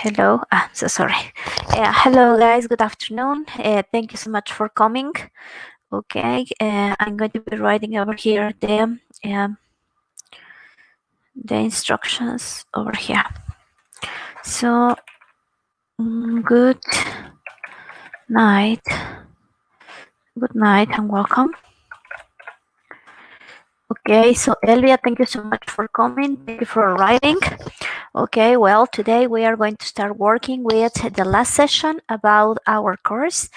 Hello. So sorry. Hello, guys. Good afternoon. Thank you so much for coming. Okay. I'm going to be writing over here the instructions over here. So, good night. Good night and welcome. Okay. So, Elvia, thank you so much for coming. Thank you for writing. Okay, well, today we are going to start working with the last session about our course.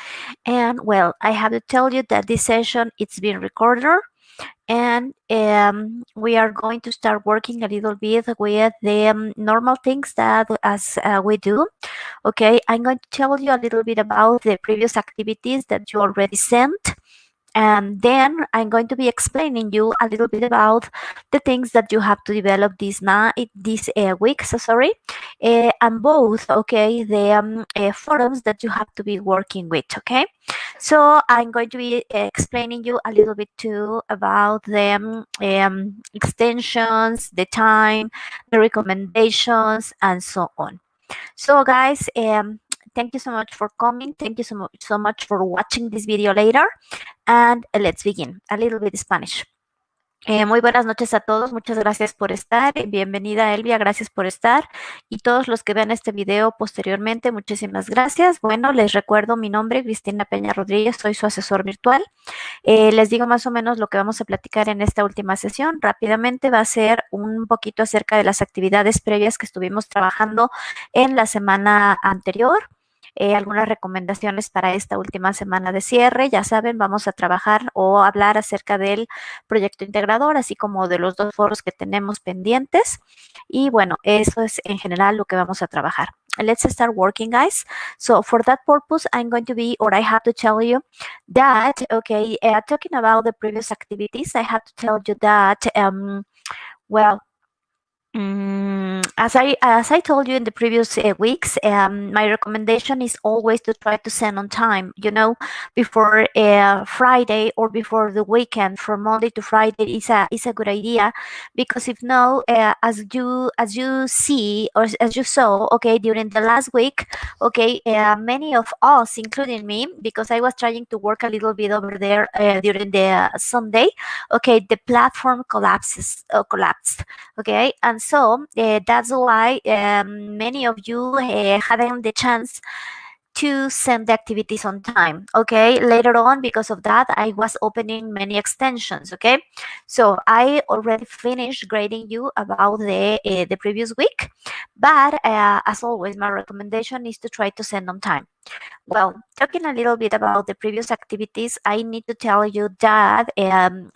And well, I have to tell you that this session it's been recorded, and we are going to start working a little bit with the normal things that as we do. Okay, I'm going to tell you a little bit about the previous activities that you already sent. And then I'm going to be explaining you a little bit about the things that you have to develop this week. So sorry, and both. Okay, the forums that you have to be working with. Okay, so I'm going to be explaining you a little bit too about the extensions, the time, the recommendations, and so on. So guys, thank you so much for coming. Thank you so much for watching this video later. And let's begin. A little bit Spanish. Muy buenas noches a todos, muchas gracias por estar. Bienvenida Elvia, gracias por estar. Y todos los que vean este video posteriormente, muchísimas gracias. Bueno, les recuerdo mi nombre, Cristina Peña Rodríguez, soy su asesor virtual. Les digo más o menos lo que vamos a platicar en esta última sesión. Rápidamente va a ser un poquito acerca de las actividades previas que estuvimos trabajando en la semana anterior. Algunas recomendaciones para esta última semana de cierre. Ya saben, vamos a trabajar o hablar acerca del proyecto integrador, así como de los dos foros que tenemos pendientes. Y bueno, eso es en general lo que vamos a trabajar. Let's start working, guys. So for that purpose, I'm going to be, or I have to tell you that, okay, talking about the previous activities, I have to tell you that, well, as I told you in the previous weeks, my recommendation is always to try to send on time. You know, before Friday or before the weekend, from Monday to Friday is a good idea, because if no, as you see or as you saw, okay, during the last week, okay, many of us, including me, because I was trying to work a little bit over there during the Sunday, okay, the platform collapsed. Okay, and so that's why many of you hadn't the chance to send the activities on time. Okay, later on, because of that, I was opening many extensions. Okay, so I already finished grading you about the previous week, but as always, my recommendation is to try to send on time. Well, talking a little bit about the previous activities, I need to tell you that,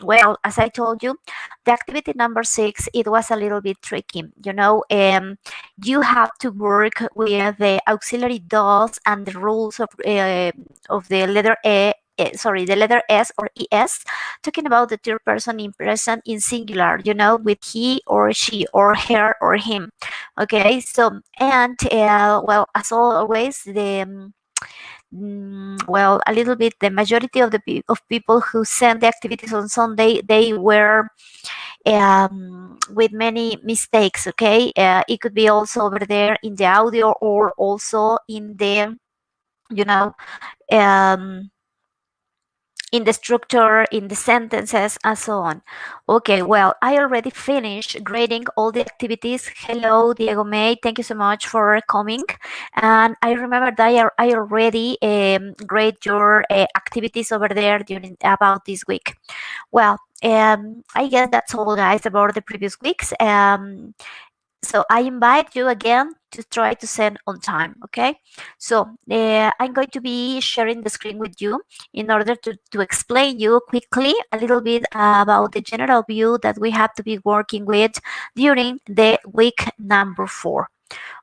well, as I told you, the activity number 6, it was a little bit tricky. You know, you have to work with the auxiliary does and the rules of the letter the letter S or ES, talking about the third person in present in singular, you know, with he or she or her or him. Okay, so, and well, as always, well, a little bit, the majority of people who send the activities on Sunday, they were with many mistakes. Okay, it could be also over there in the audio or also in the, you know, in the structure, in the sentences, and so on. Okay, well, I already finished grading all the activities. Hello, Diego May. Thank you so much for coming. And I remember that I already grade your activities over there during about this week. Well, I guess that's all, guys, about the previous weeks. So I invite you again to try to send on time, okay? So I'm going to be sharing the screen with you in order to explain you quickly a little bit about the general view that we have to be working with during the week number 4.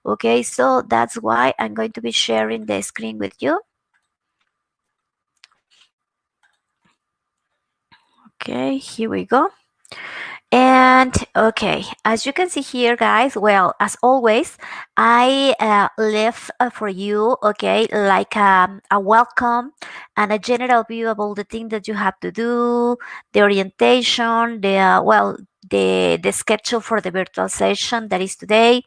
Okay, so that's why I'm going to be sharing the screen with you. Okay, here we go. And okay, as you can see here, guys, well, as always, I left for you, okay, like a welcome and a general view of all the things that you have to do, the orientation, the schedule for the virtual session that is today.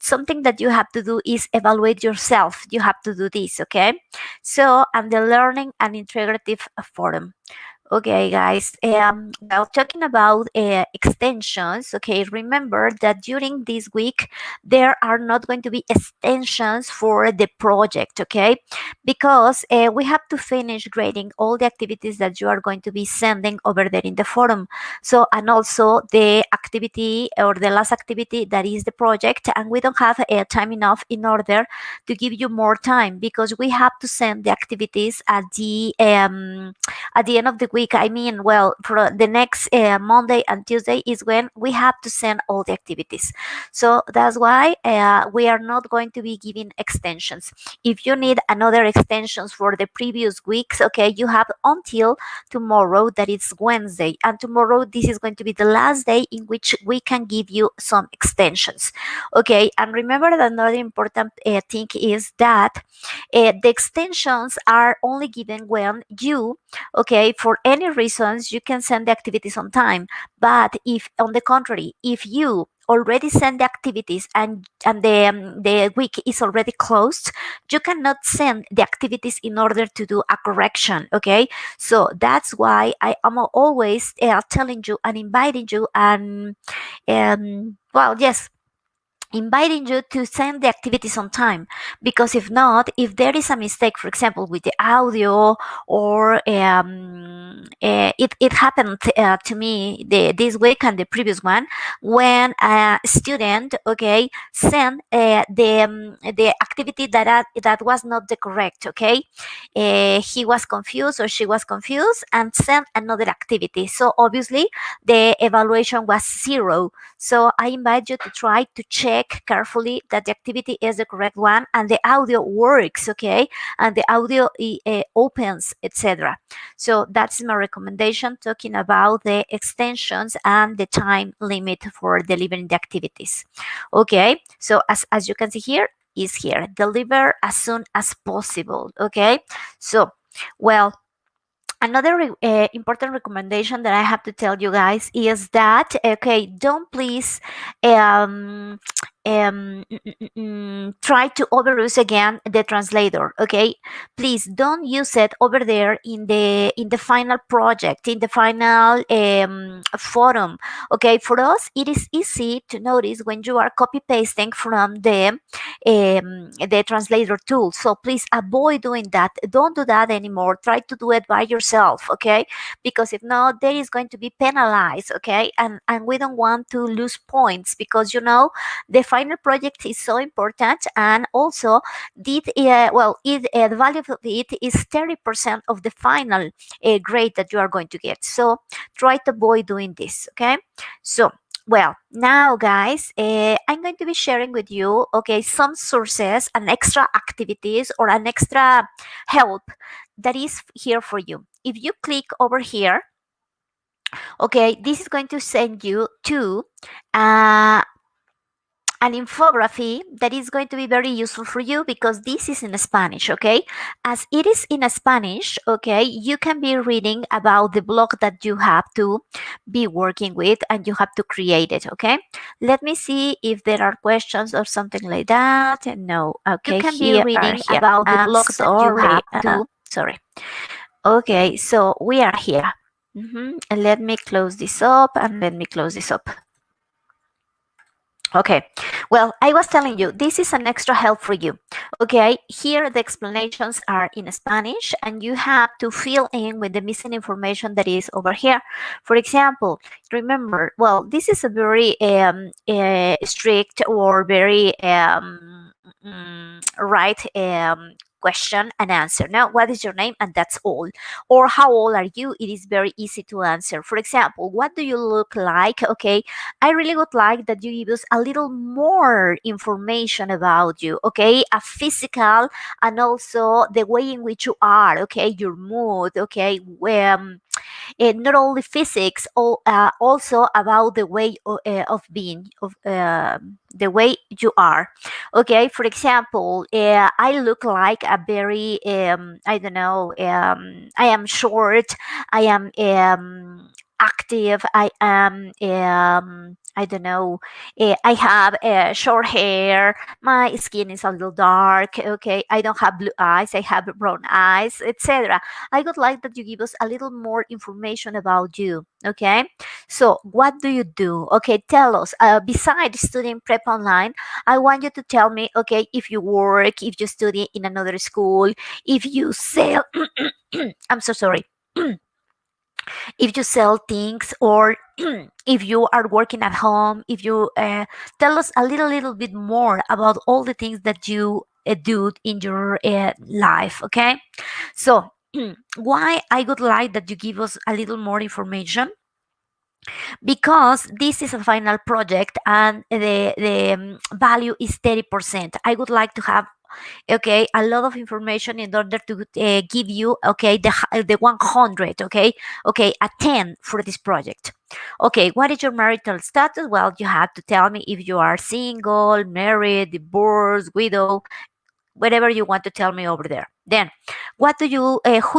Something that you have to do is evaluate yourself. You have to do this, okay? So, and the learning and integrative forum. Okay, guys. Well, talking about extensions, okay, remember that during this week, there are not going to be extensions for the project, okay? Because we have to finish grading all the activities that you are going to be sending over there in the forum. So, and also the activity or the last activity that is the project, and we don't have time enough in order to give you more time because we have to send the activities at the end of the week. I mean, well, for the next Monday and Tuesday is when we have to send all the activities. So that's why we are not going to be giving extensions. If you need another extensions for the previous weeks, okay, you have until tomorrow, that is Wednesday. And tomorrow, this is going to be the last day in which we can give you some extensions. Okay, and remember that another important thing is that the extensions are only given when you, okay, for any reasons, you can send the activities on time. But if, on the contrary, if you already send the activities and the week is already closed, you cannot send the activities in order to do a correction, okay? So that's why I am always telling you and inviting you and well, yes, inviting you to send the activities on time, because if not, if there is a mistake, for example with the audio, or it happened to me this week and the previous one, when a student, okay, sent the activity that was not the correct, okay, he was confused or she was confused and sent another activity, so obviously the evaluation was 0. So I invite you to try to check carefully that the activity is the correct one and the audio works, okay, and the audio opens, etc. So that's my recommendation, talking about the extensions and the time limit for delivering the activities. Okay, so as you can see here, is here, deliver as soon as possible. Okay, so well, another important recommendation that I have to tell you guys is that, okay, don't please um, try to overuse again the translator. Okay, please don't use it over there in the final project, in the final forum. Okay, for us it is easy to notice when you are copy pasting from the translator tool. So please avoid doing that. Don't do that anymore. Try to do it by yourself, okay? Because if not, there is going to be penalized, okay? And we don't want to lose points, because the final project is so important, and also the value of it is 30% of the final grade that you are going to get. So try to avoid doing this, okay? So well, now guys, I'm going to be sharing with you, okay, some sources and extra activities or an extra help that is here for you. If you click over here, okay, this is going to send you to an infography that is going to be very useful for you, because this is in Spanish, okay? As it is in Spanish, okay, you can be reading about the blog that you have to be working with and you have to create it, okay? Let me see if there are questions or something like that. No, okay, you can be reading about the blog that you have to, sorry. Okay, so we are here. And let me close this up and let me close this up. Okay, well, I was telling you, this is an extra help for you. Okay, here the explanations are in Spanish, and you have to fill in with the missing information that is over here. For example, remember, well, this is a very strict or very right question and answer. Now, what is your name? And that's all. Or how old are you? It is very easy to answer. For example, what do you look like? Okay, I really would like that you give us a little more information about you, okay? A physical, and also the way in which you are, okay? Your mood, okay? not only physics, also about the way of being, of the way you are. Okay, for example, I look like a very, I don't know, I am short, I am active, I am, I don't know, I have short hair, my skin is a little dark, okay, I don't have blue eyes, I have brown eyes, etc. I would like that you give us a little more information about you. Okay, so what do you do? Okay, tell us. Besides studying prep online, I want you to tell me. Okay, if you work, if you study in another school, if you sell. I'm so sorry. If you sell things, or if you are working at home, if you tell us a little bit more about all the things that you do in your life. Okay, so why I would like that you give us a little more information, because this is a final project and the value is 30%. I would like to have, okay, a lot of information in order to give you, okay, the 100, okay, a 10 for this project. Okay, what is your marital status? Well, you have to tell me if you are single, married, divorced, widow, whatever you want to tell me over there. Then, who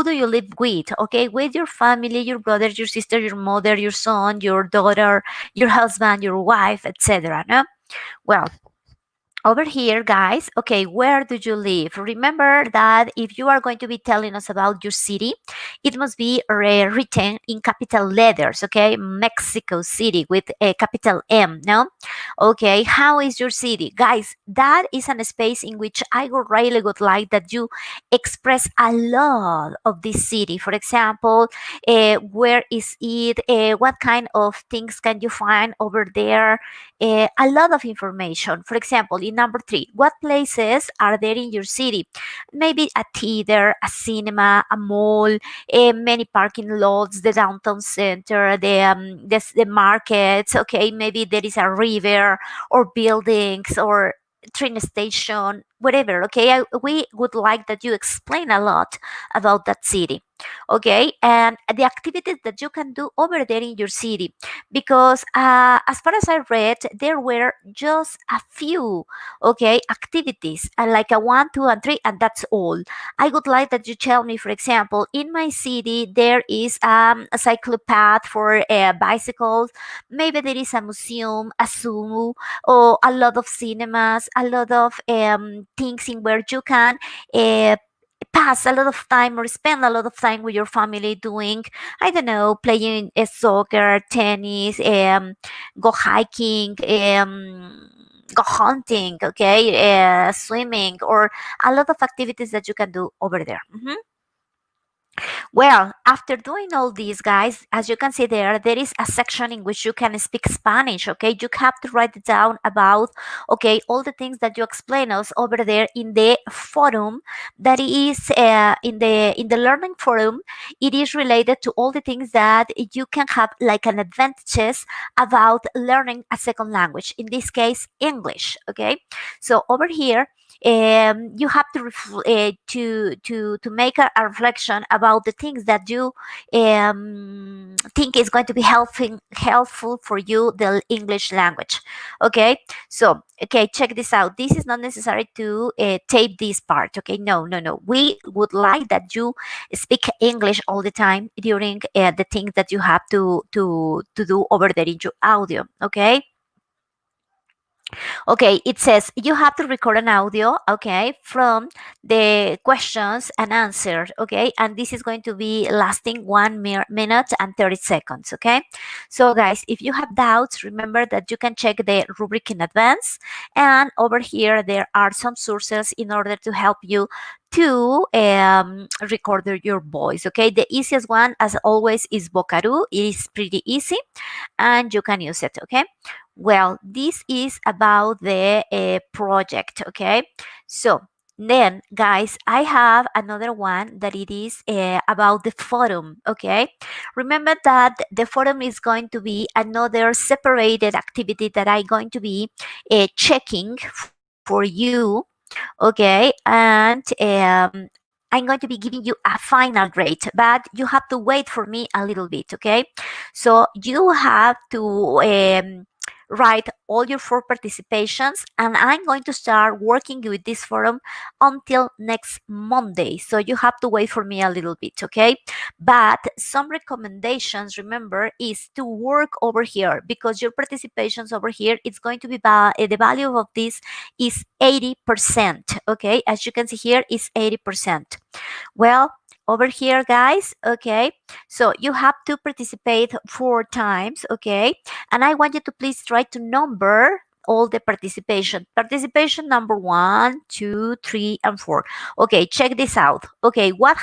do you live with? Okay, with your family, your brother, your sister, your mother, your son, your daughter, your husband, your wife, etc. No? Well, over here, guys, okay, where do you live? Remember that if you are going to be telling us about your city, it must be written in capital letters, okay? Mexico City with a capital M, no? Okay, how is your city? Guys, that is a space in which I would like that you express a lot of this city. For example, where is it? What kind of things can you find over there? A lot of information. For example, in number 3, what places are there in your city? Maybe a theater, a cinema, a mall, many parking lots, the downtown center, the markets. Okay, maybe there is a river or buildings or train station, whatever. Okay, we would like that you explain a lot about that city. Okay, and the activities that you can do over there in your city, because as far as I read, there were just a few, okay, activities, like a 1, 2, and 3, and that's all. I would like that you tell me, for example, in my city there is a cyclopath for bicycles. Maybe there is a museum, a zoo, or a lot of cinemas, a lot of things in where you can uh, pass a lot of time or spend a lot of time with your family doing, I don't know, playing soccer, tennis, go hiking, go hunting, okay, swimming, or a lot of activities that you can do over there. Well, after doing all these, guys, as you can see there is a section in which you can speak Spanish. Okay, you have to write it down about, okay, all the things that you explain us over there in the forum. That is in the learning forum. It is related to all the things that you can have like an advantages about learning a second language. In this case, English. Okay, so over here you have to make a reflection about the things that you think is going to be helpful for you, the English language. Okay, so okay, check this out. This is not necessary to tape this part. Okay, no. We would like that you speak English all the time during the things that you have to do over there in your audio. Okay. Okay, it says you have to record an audio, okay, from the questions and answers, okay, and this is going to be lasting 1 minute and 30 seconds, okay. So guys, if you have doubts, remember that you can check the rubric in advance, and over here there are some sources in order to help you to record your voice. Okay, the easiest one, as always, is Vocaroo. It is pretty easy and you can use it. Okay, well, this is about the project. Okay, so then guys, I have another one that it is about the forum. Okay, remember that the forum is going to be another separated activity that I'm going to be checking for you. Okay, and I'm going to be giving you a final grade, but you have to wait for me a little bit, okay? So you have to write all your 4 participations, and I'm going to start working with this forum until next Monday. So you have to wait for me a little bit, okay? But some recommendations, remember, is to work over here, because your participations over here, it's going to be the value of this is 80%, okay? As you can see here, is 80%. Well, over here, guys, okay, so you have to participate 4 times, okay, and I want you to please try to number all the participation number 1, 2, 3, and 4. Okay, check this out. Okay, what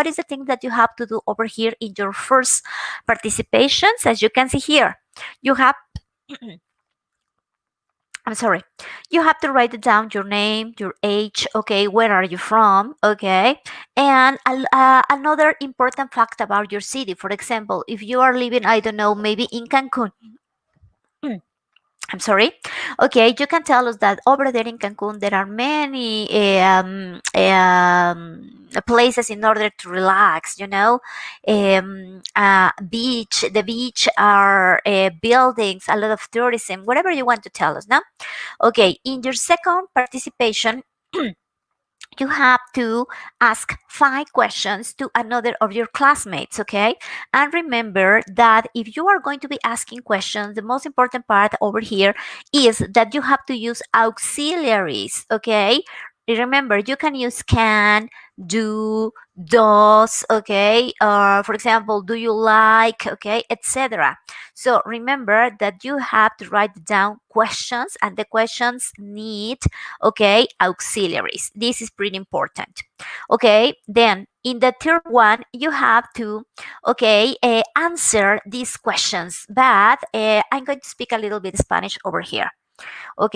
is the thing that you have to do over here in your first participations? As you can see here, you have I'm sorry. You have to write down your name, your age, okay, where are you from, okay, and another important fact about your city. For example, if you are living, I don't know, maybe in Cancun. I'm sorry. Okay, you can tell us that over there in Cancun there are many places in order to relax. You know, beach. The beach are buildings, a lot of tourism. Whatever you want to tell us, no? Okay, in your second participation. You have to ask 5 questions to another of your classmates, okay? And remember that if you are going to be asking questions, the most important part over here is that you have to use auxiliaries, okay? Remember, you can use can, do, does, okay? For example, do you like, okay, etc. So remember that you have to write down questions, and the questions need, okay, auxiliaries. This is pretty important. Okay, then in the third one, you have to, okay, answer these questions, but I'm going to speak a little bit Spanish over here. ¿Ok?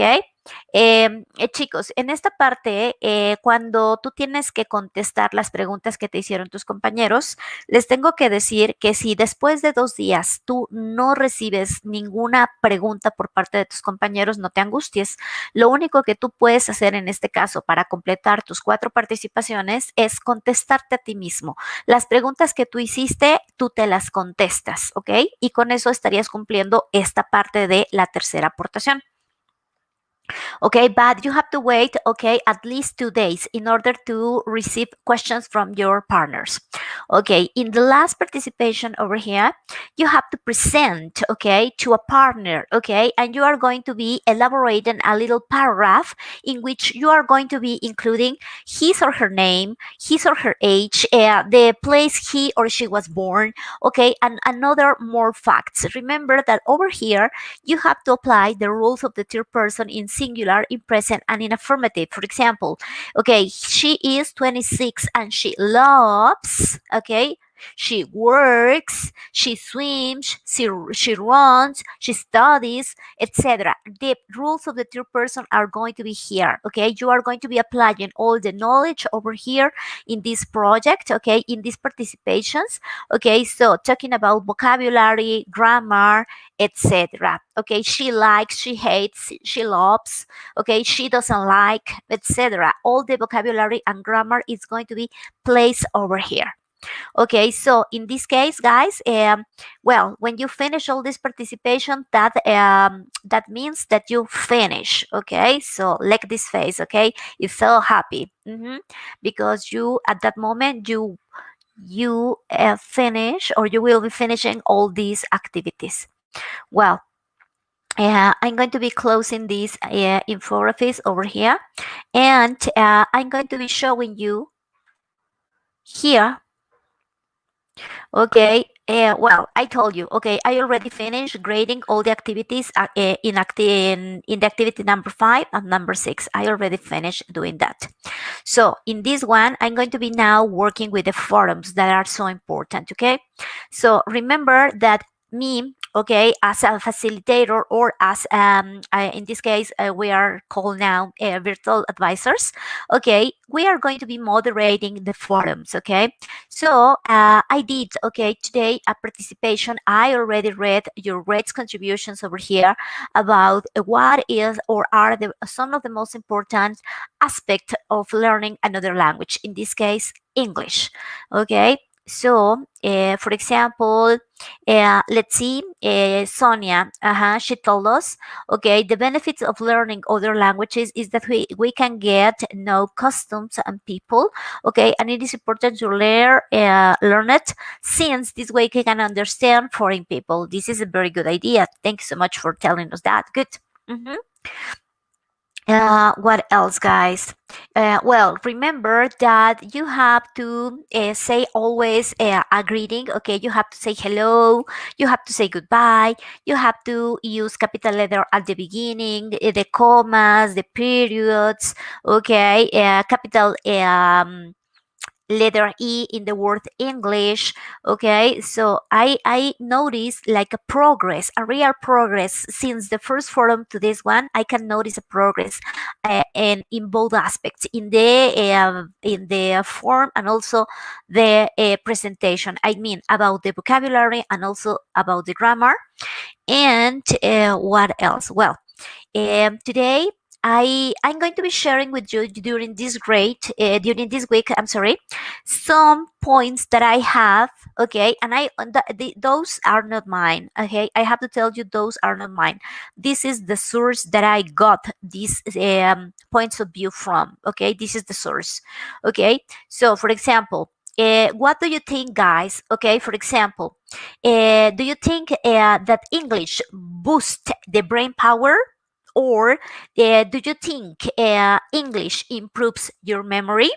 Chicos, en esta parte, cuando tú tienes que contestar las preguntas que te hicieron tus compañeros, les tengo que decir que si después de 2 días tú no recibes ninguna pregunta por parte de tus compañeros, no te angusties. Lo único que tú puedes hacer en este caso para completar tus 4 participaciones es contestarte a ti mismo. Las preguntas que tú hiciste, tú te las contestas, ¿ok? Y con eso estarías cumpliendo esta parte de la tercera aportación. Okay, but you have to wait, okay, at least 2 days in order to receive questions from your partners. Okay, in the last participation over here, you have to present, okay, to a partner, okay, and you are going to be elaborating a little paragraph in which you are going to be including his or her name, his or her age, the place he or she was born, okay, and another more facts. Remember that over here, you have to apply the rules of the third person in singular, in present, and in affirmative. For example, okay, she is 26 and she loves, okay, she works, she swims, she runs, she studies, etc. The rules of the third person are going to be here, okay? You are going to be applying all the knowledge over here in this project, okay, in these participations, okay? So talking about vocabulary, grammar, etc. Okay, she likes, she hates, she loves, okay, she doesn't like, etc. All the vocabulary and grammar is going to be placed over here. Okay, so in this case, guys, well, when you finish all this participation, that means that you finish. Okay, so like this face, okay, it's so happy because you at that moment you finish, or you will be finishing all these activities. Well, I'm going to be closing this infographics over here, and I'm going to be showing you here. Okay, well, I told you, okay, I already finished grading all the activities in the activity number 5 and number 6. I already finished doing that. So in this one, I'm going to be now working with the forums that are so important, okay? So remember that me okay, as a facilitator, or as in this case we are called now virtual advisors, okay, we are going to be moderating the forums, okay. So I did, okay, today a participation. I already read your great contributions over here about what is or are the some of the most important aspect of learning another language, in this case English, okay. So for example, let's see, Sonia, she told us, okay, the benefits of learning other languages is that we can get know customs and people, okay, and it is important to learn it, since this way we can understand foreign people. This is a very good idea. Thank you so much for telling us that. Good. Mhm. What else, guys? Well, remember that you have to say always a greeting. Okay, you have to say hello, you have to say goodbye, you have to use capital letter at the beginning, the commas, the periods. Okay, capital letter E in the word English. Okay, so I noticed like a progress, a real progress since the first forum to this one. I can notice a progress, and in both aspects, in the form and also the presentation. I mean about the vocabulary and also about the grammar. And what else? Well, today I'm going to be sharing with you during this week. I'm sorry, some points that I have. Okay, and those are not mine. Okay, I have to tell you those are not mine. This is the source that I got these points of view from. Okay, this is the source. Okay, so for example, what do you think, guys? Okay, for example, do you think that English boosts the brain power? Or do you think English improves your memory?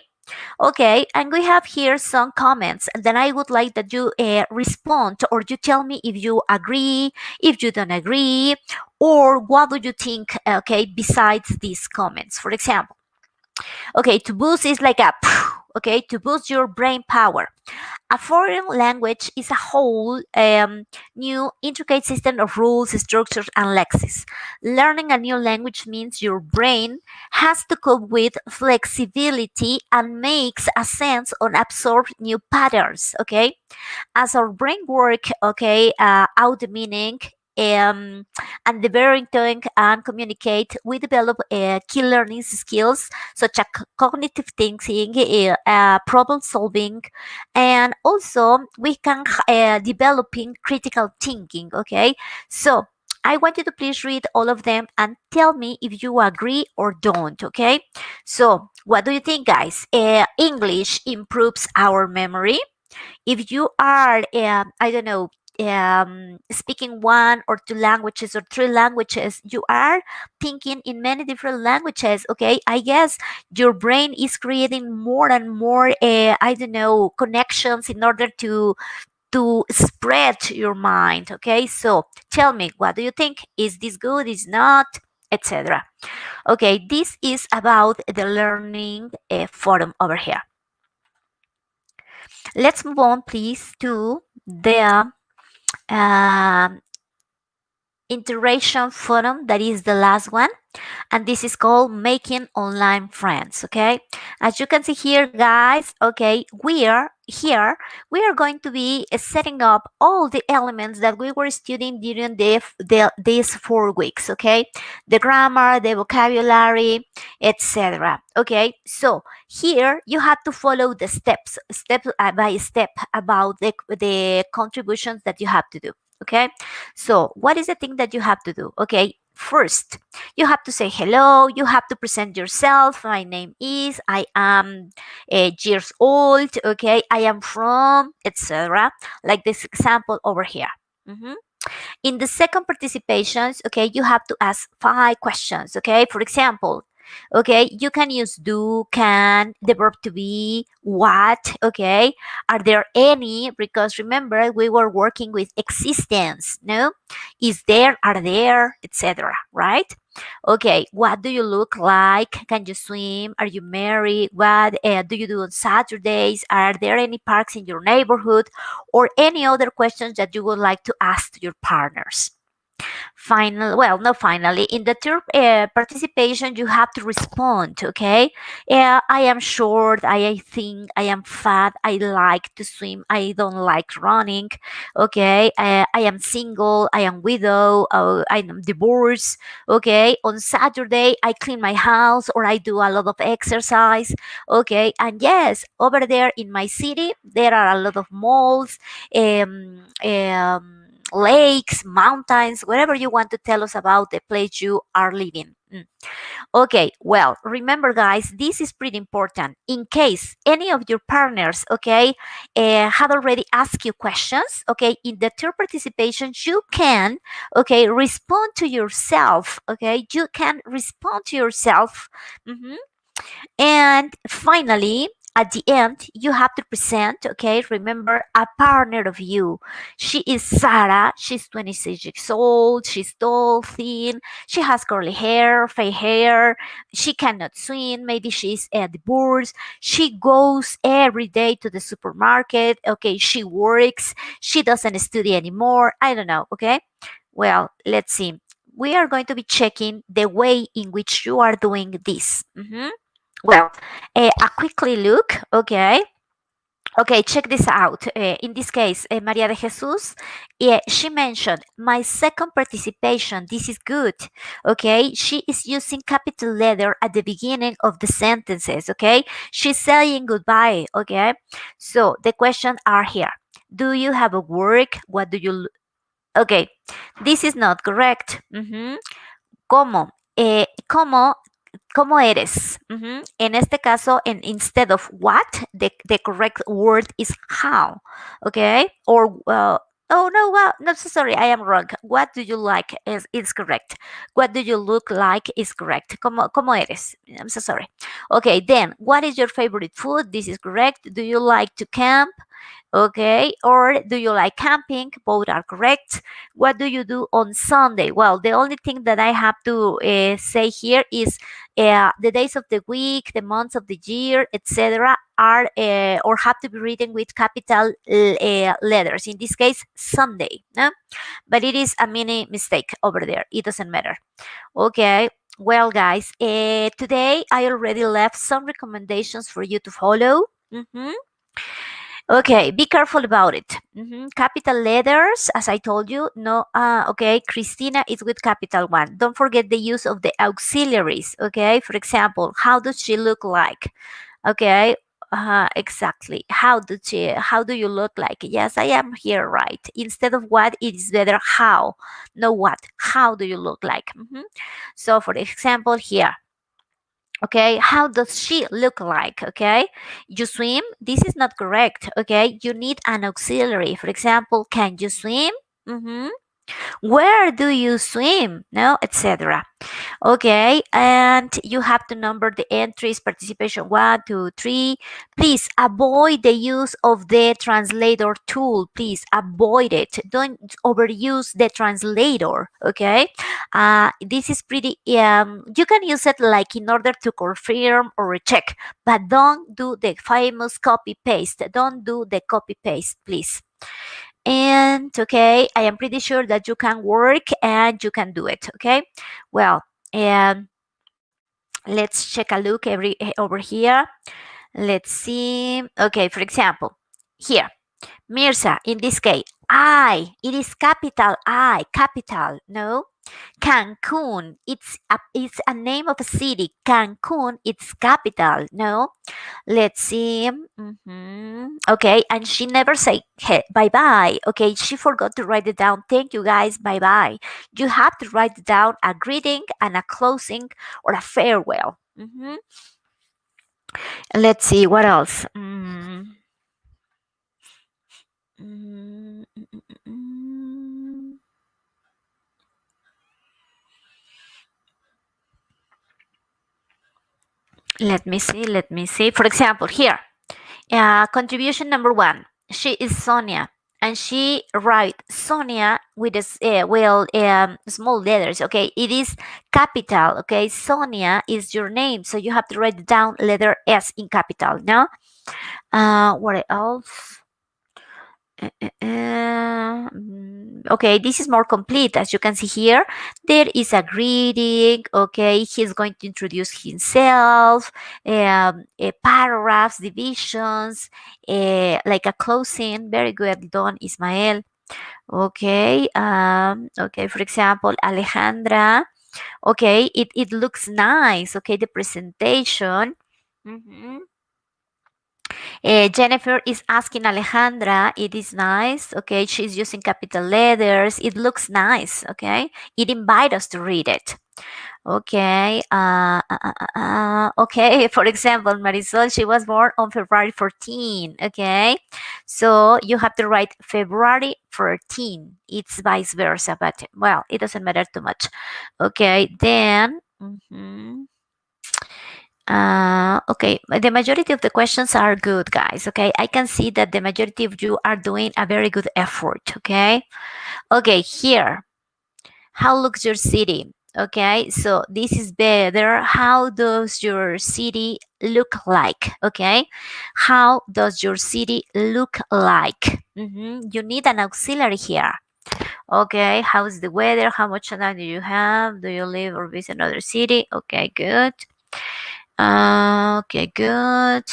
Okay, and we have here some comments, and then I would like that you respond, or you tell me if you agree, if you don't agree, or what do you think, okay, besides these comments. For example, okay, to boost is like a, okay, to boost your brain power. A foreign language is a whole new intricate system of rules, structures, and lexis. Learning a new language means your brain has to cope with flexibility and makes a sense on absorb new patterns. Okay, as our brain work, okay, out the meaning, um, and the parenting and communicate, we develop key learning skills such as cognitive thinking, problem solving, and also we can developing critical thinking. Okay, so I want you to please read all of them and tell me if you agree or don't. Okay, so what do you think, guys? English improves our memory. If you are I don't know, speaking one or two languages or three languages, you are thinking in many different languages. Okay, I guess your brain is creating more and more I don't know, connections in order to spread your mind. Okay, so tell me, what do you think? Is this good? Is not, etc. Okay, this is about the learning forum over here. Let's move on, please, to the interaction forum, that is the last one, and this is called making online friends. Okay, as you can see here, guys, okay, we are going to be setting up all the elements that we were studying during these 4 weeks. Okay, the grammar, the vocabulary, etc. Okay, so here you have to follow the steps, step by step, about the contributions that you have to do. Okay, so what is the thing that you have to do? Okay, first you have to say hello, you have to present yourself. My name is, I am years old, okay, I am from, etc., like this example over here. In the second participations, okay, you have to ask 5 questions. Okay, for example, Okay, you can use do, can, the verb to be, what. Okay, are there any? Because remember, we were working with existence. No, is there, are there, etc. Right? Okay, what do you look like? Can you swim? Are you married? What do you do on Saturdays? Are there any parks in your neighborhood? Or any other questions that you would like to ask to your partners? Not finally, in the third participation, you have to respond. Okay, I am short, I think, I am fat, I like to swim, I don't like running. Okay, I am single, I am widow, I am divorced. Okay, on Saturday I clean my house or I do a lot of exercise. Okay, and yes, over there in my city there are a lot of malls, lakes, mountains, whatever you want to tell us about the place you are living. Okay, well, remember, guys, this is pretty important. In case any of your partners, okay, had already asked you questions, okay, in the third participation, you can, okay, respond to yourself, okay, you can respond to yourself. Mhm. And finally, at the end, you have to present, okay, remember, a partner of you. She is Sarah. She's 26 years old. She's tall, thin. She has curly hair, fair hair. She cannot swim. Maybe she's divorced. She goes every day to the supermarket. Okay, she works. She doesn't study anymore. I don't know, okay? Well, let's see. We are going to be checking the way in which you are doing this. Well, a quickly look, okay. Okay, check this out. In this case, Maria de Jesus, yeah, she mentioned my second participation. This is good. Okay, she is using capital letter at the beginning of the sentences. Okay, she's saying goodbye. Okay, so the questions are here. Do you have a work? What do you? Okay, this is not correct. ¿Cómo? ¿Cómo eres? En este caso, instead of what, the correct word is how. Okay? Or, oh no, well, no, so sorry, I am wrong. What do you like is correct. What do you look like is correct. ¿Cómo eres? I'm so sorry. Okay, then, what is your favorite food? This is correct. Do you like to camp? Okay, or do you like camping? Both are correct. What do you do on Sunday? Well, the only thing that I have to say here is the days of the week, the months of the year, etc., are or have to be written with capital letters. In this case, Sunday. No? But it is a mini mistake over there. It doesn't matter. Okay. Well, guys, today I already left some recommendations for you to follow. Okay, be careful about it. Capital letters, as I told you. No, okay, Christina is with capital one. Don't forget the use of the auxiliaries. Okay, for example, how does she look like? Okay, exactly. How do you look like? Yes, I am here, right? Instead of what, it is better how. No what. How do you look like? So, for example, here. Okay, how does she look like? Okay, you swim. This is not correct. Okay, you need an auxiliary. For example, can you swim? Where do you swim? No, etc. Okay, and you have to number the entries, participation 1, 2, 3. Please avoid the use of the translator tool. Please avoid it. Don't overuse the translator. Okay, this is pretty, you can use it like in order to confirm or check, but don't do the famous copy paste. Don't do the copy paste, please. And okay, I am pretty sure that you can work and you can do it. Okay, well, and let's check a look over here. Let's see. Okay, for example, here, Mirza, in this case, it is capital I, capital, no? Cancun, it's a name of a city. Cancun, it's capital, no? Let's see. Okay, and she never said hey, bye bye. Okay, she forgot to write it down. Thank you guys. Bye bye. You have to write down a greeting and a closing or a farewell. Let's see what else. Mm, mm, mm, mm. Let me see. For example, here, contribution number 1. She is Sonia, and she write Sonia with small letters. Okay, it is capital. Okay, Sonia is your name, so you have to write down letter S in capital. No. What else? Okay, this is more complete. As you can see here, there is a greeting. Okay, he's going to introduce himself, paragraphs, divisions, like a closing. Very good done, Ismael. Okay, okay, for example, Alejandra. Okay, it looks nice. Okay, the presentation. Mhm. Jennifer is asking Alejandra, it is nice, okay? She's using capital letters. It looks nice, okay? It invites us to read it. Okay. Okay. For example, Marisol, she was born on February 14. Okay. So you have to write February 14. It's vice versa, but well, it doesn't matter too much. Okay. Then. Okay, the majority of the questions are good, guys. Okay, I can see that the majority of you are doing a very good effort. Okay, okay, here, how looks your city? Okay, so this is better. How does your city look like? Okay, how does your city look like? You need an auxiliary here. Okay, how's the weather? How much time do you have? Do you live or visit another city? Okay, good. Okay, good.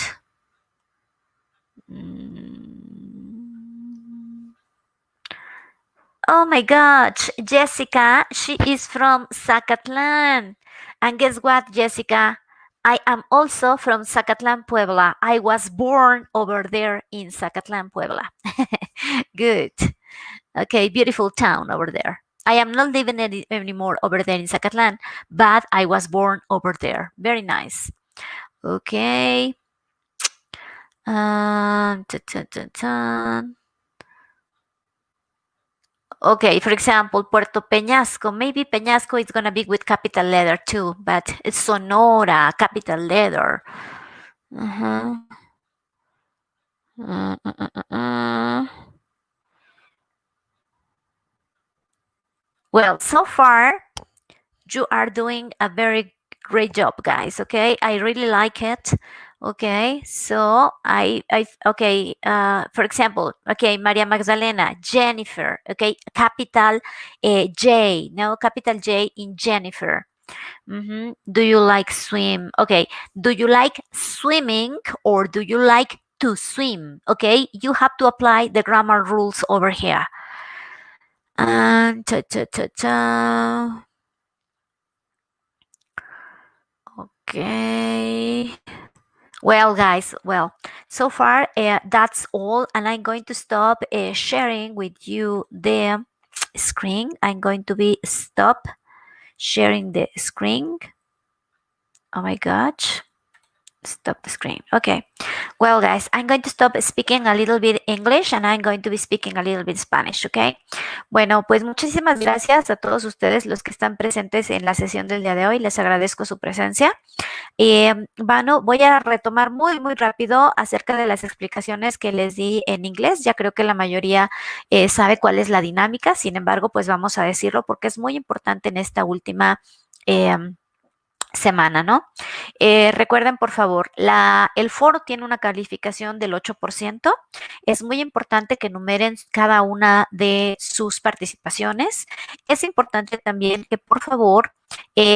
Oh my gosh, Jessica, she is from Zacatlan. And guess what, Jessica? I am also from Zacatlan, Puebla. I was born over there in Zacatlan, Puebla. Good. Okay, beautiful town over there. I am not living anymore over there in Zacatlan, but I was born over there. Very nice. Okay. Dun, dun, dun, dun. Okay, for example, Puerto Peñasco. Maybe Peñasco is gonna be with capital letter too, but it's Sonora, capital letter. Uh-huh. Uh, uh, uh, uh, uh. Well, so far you are doing a very great job, guys. Okay, I really like it. Okay, so okay. For example, okay, Maria Magdalena, Jennifer. Okay, capital J. No, capital J in Jennifer. Do you like swim? Okay, do you like swimming or do you like to swim? Okay, you have to apply the grammar rules over here. And ta ta ta ta. Okay. Well, guys, well, so far that's all, and I'm going to stop sharing with you the screen. I'm going to be stop sharing the screen. Oh my gosh. Stop the screen. Okay. Well, guys, I'm going to stop speaking a little bit English and I'm going to be speaking a little bit Spanish, okay? Bueno, pues muchísimas gracias a todos ustedes los que están presentes en la sesión del día de hoy. Les agradezco su presencia. Bueno, voy a retomar muy rápido acerca de las explicaciones que les di en inglés. Ya creo que la mayoría sabe cuál es la dinámica. Sin embargo, pues vamos a decirlo porque es muy importante en esta última semana, ¿no? Recuerden, por favor, el foro tiene una calificación del 8%. Es muy importante que numeren cada una de sus participaciones. Es importante también que, por favor,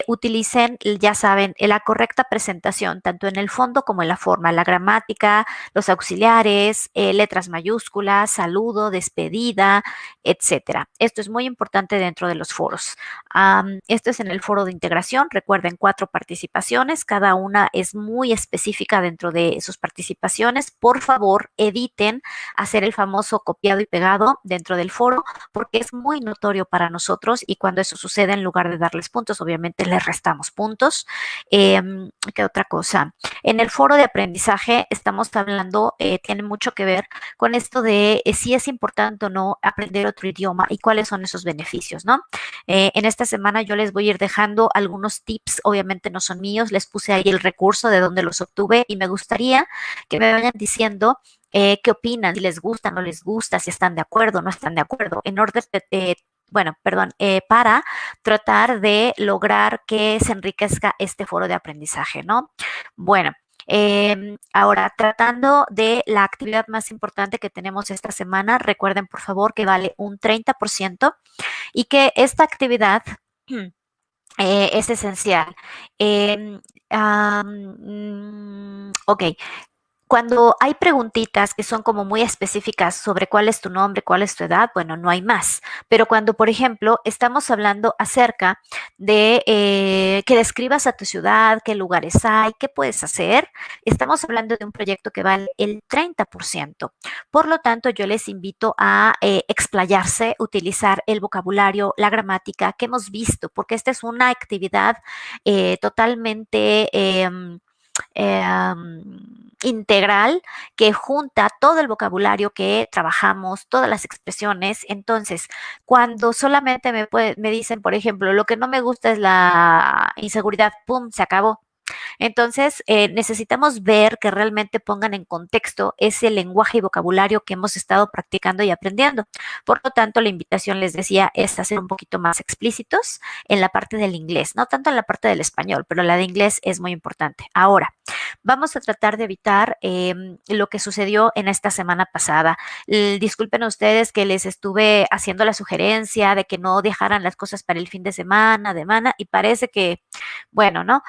utilicen, ya saben, la correcta presentación, tanto en el fondo como en la forma, la gramática, los auxiliares, letras mayúsculas, saludo, despedida, etcétera. Esto es muy importante dentro de los foros. Esto es en el foro de integración. Recuerden, 4 participaciones, cada una es muy específica dentro de sus participaciones. Por favor, eviten hacer el famoso copiado y pegado dentro del foro porque es muy notorio para nosotros y cuando eso sucede, en lugar de darles puntos, obviamente les restamos puntos. ¿Qué otra cosa? En el foro de aprendizaje estamos hablando, tiene mucho que ver con esto de si es importante o no aprender otro idioma y cuáles son esos beneficios, ¿no? En esta semana yo les voy a ir dejando algunos tips, obviamente, obviamente no son míos, les puse ahí el recurso de donde los obtuve y me gustaría que me vayan diciendo qué opinan, si les gusta, no les gusta, si están de acuerdo, no están de acuerdo, en orden bueno, perdón, para tratar de lograr que se enriquezca este foro de aprendizaje, ¿no? Bueno, ahora, tratando de la actividad más importante que tenemos esta semana, recuerden por favor que vale un 30% y que esta actividad es esencial. Ok, cuando hay preguntitas que son como muy específicas sobre cuál es tu nombre, cuál es tu edad, bueno, no hay más. Pero cuando, por ejemplo, estamos hablando acerca de que describas a tu ciudad, qué lugares hay, qué puedes hacer, estamos hablando de un proyecto que vale el 30%. Por lo tanto, yo les invito a explayarse, utilizar el vocabulario, la gramática que hemos visto, porque esta es una actividad totalmente integral que junta todo el vocabulario que trabajamos, todas las expresiones. Entonces, cuando solamente me dicen, por ejemplo, lo que no me gusta es la inseguridad, ¡pum!, se acabó. Entonces, necesitamos ver que realmente pongan en contexto ese lenguaje y vocabulario que hemos estado practicando y aprendiendo. Por lo tanto, la invitación, les decía, es a ser un poquito más explícitos en la parte del inglés, no tanto en la parte del español, pero la de inglés es muy importante. Ahora, vamos a tratar de evitar lo que sucedió en esta semana pasada. Disculpen ustedes que les estuve haciendo la sugerencia de que no dejaran las cosas para el fin de semana, y parece que, bueno, ¿no?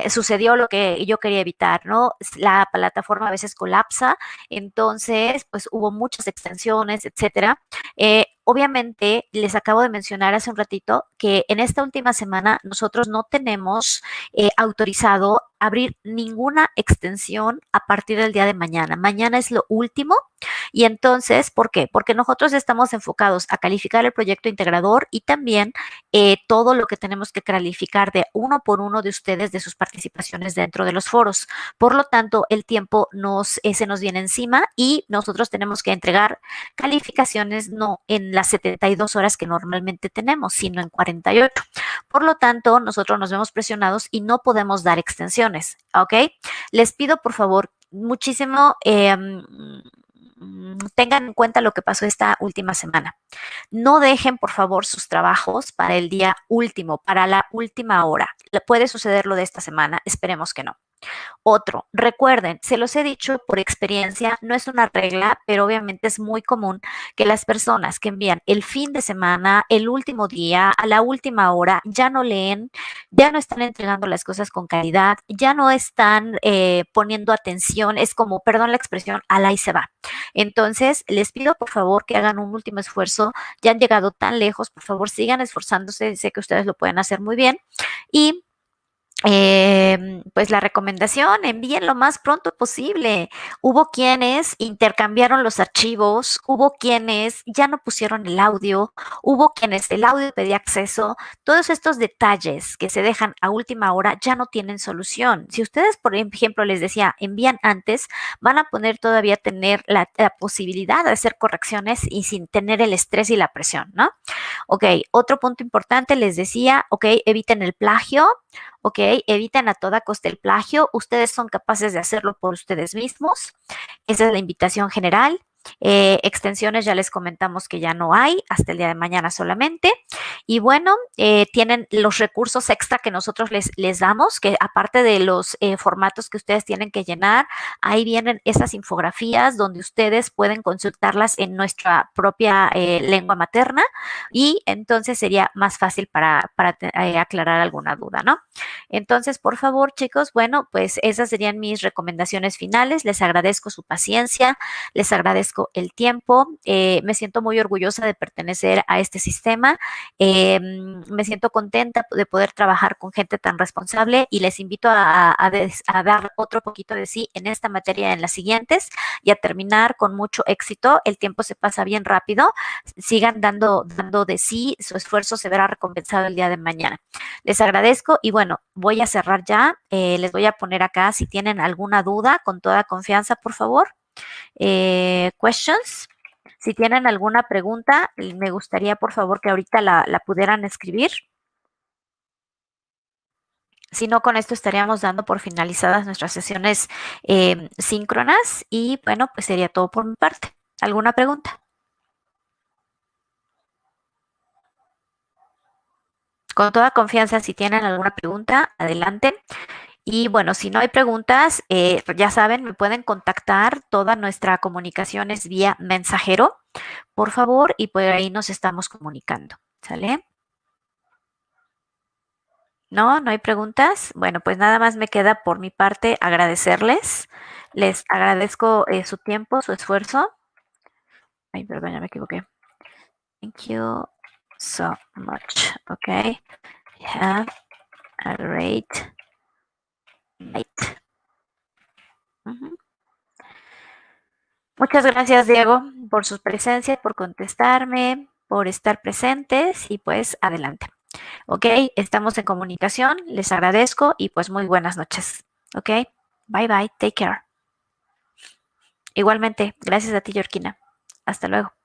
Sucedió lo que yo quería evitar, ¿no? La plataforma a veces colapsa, entonces, pues hubo muchas extensiones, etcétera. Obviamente, les acabo de mencionar hace un ratito que en esta última semana nosotros no tenemos autorizado abrir ninguna extensión a partir del día de mañana. Mañana es lo último. Y entonces, ¿por qué? Porque nosotros estamos enfocados a calificar el proyecto integrador y también todo lo que tenemos que calificar de uno por uno de ustedes, de sus participaciones dentro de los foros. Por lo tanto, el tiempo se nos viene encima y nosotros tenemos que entregar calificaciones no en las 72 horas que normalmente tenemos, sino en 48. Por lo tanto, nosotros nos vemos presionados y no podemos dar extensiones, ¿ok? Les pido, por favor, muchísimo, tengan en cuenta lo que pasó esta última semana. No dejen, por favor, sus trabajos para el día último, para la última hora. Puede suceder lo de esta semana, esperemos que no. Otro, recuerden, se los he dicho por experiencia, no es una regla, pero obviamente es muy común que las personas que envían el fin de semana, el último día, a la última hora, ya no leen, ya no están entregando las cosas con calidad, ya no están poniendo atención, es como, perdón la expresión, al ahí se va. Entonces, les pido por favor que hagan un último esfuerzo, ya han llegado tan lejos, por favor sigan esforzándose, sé que ustedes lo pueden hacer muy bien y pues la recomendación, envíen lo más pronto posible. Hubo quienes intercambiaron los archivos, hubo quienes ya no pusieron el audio, hubo quienes el audio pedía acceso. Todos estos detalles que se dejan a última hora ya no tienen solución. Si ustedes, por ejemplo, les decía, envían antes, van a poder todavía tener la posibilidad de hacer correcciones y sin tener el estrés y la presión, ¿no? Ok, otro punto importante, les decía, ok, eviten el plagio. Ok, eviten a toda costa el plagio. Ustedes son capaces de hacerlo por ustedes mismos. Esa es la invitación general. Extensiones ya les comentamos que ya no hay, hasta el día de mañana solamente. Y bueno, tienen los recursos extra que nosotros les damos, que aparte de los formatos que ustedes tienen que llenar, ahí vienen esas infografías donde ustedes pueden consultarlas en nuestra propia lengua materna y entonces sería más fácil para aclarar alguna duda, ¿no? Entonces, por favor, chicos, bueno, pues esas serían mis recomendaciones finales. Les agradezco su paciencia, les agradezco el tiempo. Me siento muy orgullosa de pertenecer a este sistema. Me siento contenta de poder trabajar con gente tan responsable y les invito a dar otro poquito de sí en esta materia, en las siguientes y a terminar con mucho éxito. El tiempo se pasa bien rápido. Sigan dando de sí, su esfuerzo se verá recompensado el día de mañana. Les agradezco y bueno, voy a cerrar ya. Les voy a poner acá si tienen alguna duda, con toda confianza, por favor. Questions. Si tienen alguna pregunta, me gustaría, por favor, que ahorita la pudieran escribir. Si no, con esto estaríamos dando por finalizadas nuestras sesiones síncronas y bueno, pues sería todo por mi parte. ¿Alguna pregunta? Con toda confianza, si tienen alguna pregunta, adelante. Y bueno, si no hay preguntas, ya saben, me pueden contactar. Toda nuestra comunicación es vía mensajero, por favor, y por ahí nos estamos comunicando. ¿Sale? No, no hay preguntas. Bueno, pues nada más me queda por mi parte agradecerles. Les agradezco su tiempo, su esfuerzo. Ay, perdón, ya me equivoqué. Thank you so much. Okay. Have a great night. Ujú. Muchas gracias, Diego, por su presencia, por contestarme, por estar presentes y pues adelante. Ok, estamos en comunicación, les agradezco y pues muy buenas noches. Ok, bye bye, take care. Igualmente, gracias a ti, Yorkina. Hasta luego.